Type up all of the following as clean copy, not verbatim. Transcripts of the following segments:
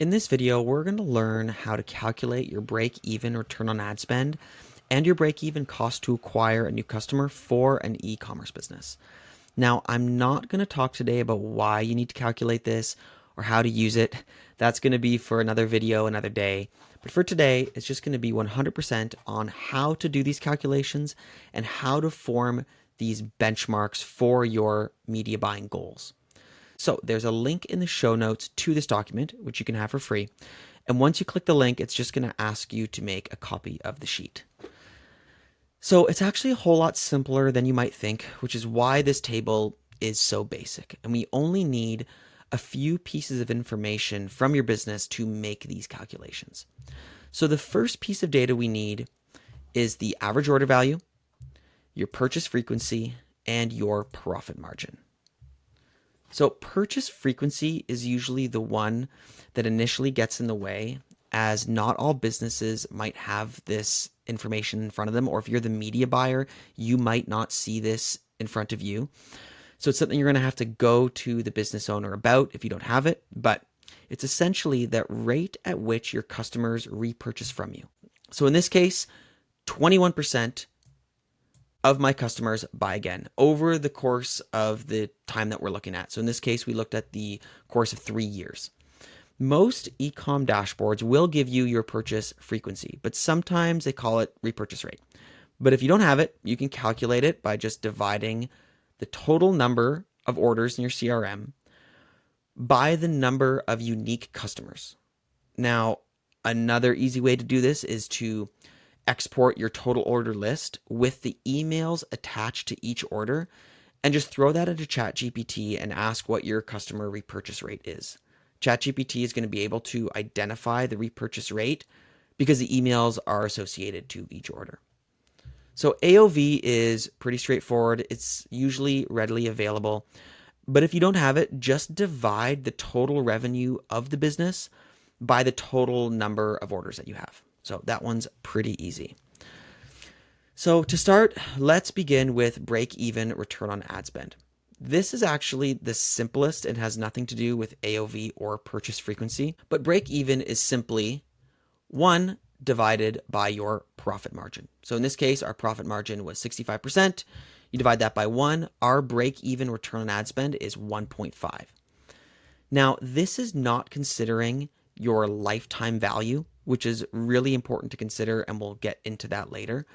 In this video, we're going to learn how to calculate your break-even return on ad spend and your break-even cost to acquire a new customer for an e-commerce business. Now, I'm not going to talk today about why you need to calculate this or how to use it. That's going to be for another video, another day. But for today, it's just going to be 100% on how to do these calculations and how to form these benchmarks for your media buying goals. So there's a link in the show notes to this document, which you can have for free. And once you click the link, it's just going to ask you to make a copy of the sheet. So it's actually a whole lot simpler than you might think, which is why this table is so basic. And we only need a few pieces of information from your business to make these calculations. So the first piece of data we need is the average order value, your purchase frequency, and your profit margin. So purchase frequency is usually the one that initially gets in the way, as not all businesses might have this information in front of them, or if you're the media buyer, you might not see this in front of you. So it's something you're going to have to go to the business owner about if you don't have it, but it's essentially that rate at which your customers repurchase from you. So in this case, 21% of my customers buy again over the course of the time that we're looking at. So in this case, we looked at the course of 3 years. Most e-com dashboards will give you your purchase frequency, but sometimes they call it repurchase rate. But if you don't have it, you can calculate it by just dividing the total number of orders in your CRM by the number of unique customers. Now, another easy way to do this is to export your total order list with the emails attached to each order and just throw that into ChatGPT and ask what your customer repurchase rate is. ChatGPT is going to be able to identify the repurchase rate because the emails are associated to each order. So AOV is pretty straightforward. It's usually readily available. But if you don't have it, just divide the total revenue of the business by the total number of orders that you have. So that one's pretty easy. So to start, let's begin with break-even return on ad spend. This is actually the simplest and has nothing to do with AOV or purchase frequency, but break-even is simply 1 divided by your profit margin. So in this case, our profit margin was 65%. You divide that by 1, our break-even return on ad spend is 1.5. Now, this is not considering your lifetime value, which is really important to consider, and we'll get into that later.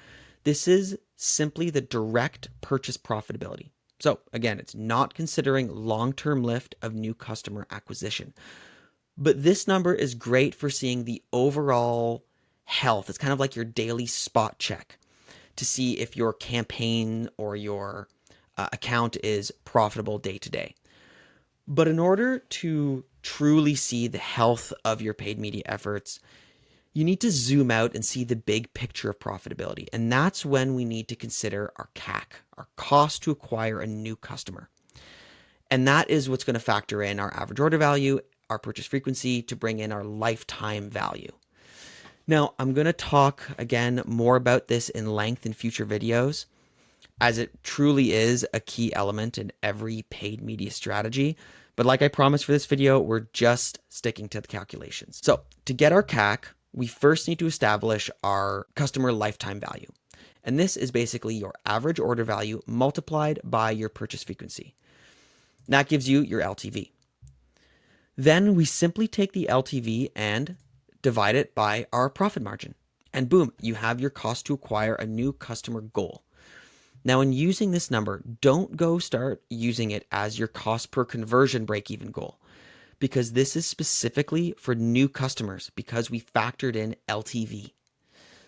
This is simply the direct purchase profitability. So again, it's not considering long-term lift of new customer acquisition. But this number is great for seeing the overall health. It's kind of like your daily spot check to see if your campaign or your account is profitable day to day. But in order to truly see the health of your paid media efforts, you need to zoom out and see the big picture of profitability. And that's when we need to consider our CAC, our cost to acquire a new customer. And that is what's going to factor in our average order value, our purchase frequency to bring in our lifetime value. Now, I'm going to talk again more about this in length in future videos, as it truly is a key element in every paid media strategy. But like I promised for this video, we're just sticking to the calculations. So to get our CAC, we first need to establish our customer lifetime value. And this is basically your average order value multiplied by your purchase frequency. That gives you your LTV. Then we simply take the LTV and divide it by our profit margin. And boom, you have your cost to acquire a new customer goal. Now, in using this number, don't go start using it as your cost per conversion break-even goal, because this is specifically for new customers because we factored in LTV.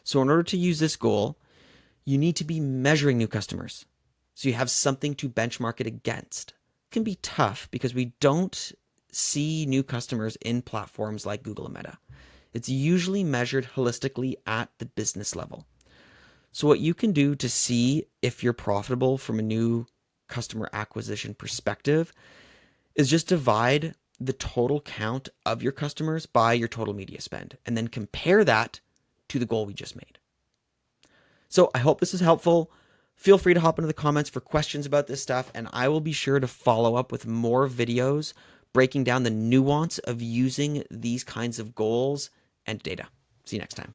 So in order to use this goal, you need to be measuring new customers, so you have something to benchmark it against. It can be tough because we don't see new customers in platforms like Google and Meta. It's usually measured holistically at the business level. So what you can do to see if you're profitable from a new customer acquisition perspective is just divide the total count of your customers by your total media spend, and then compare that to the goal we just made. So I hope this is helpful. Feel free to hop into the comments for questions about this stuff, and I will be sure to follow up with more videos breaking down the nuance of using these kinds of goals and data. See you next time.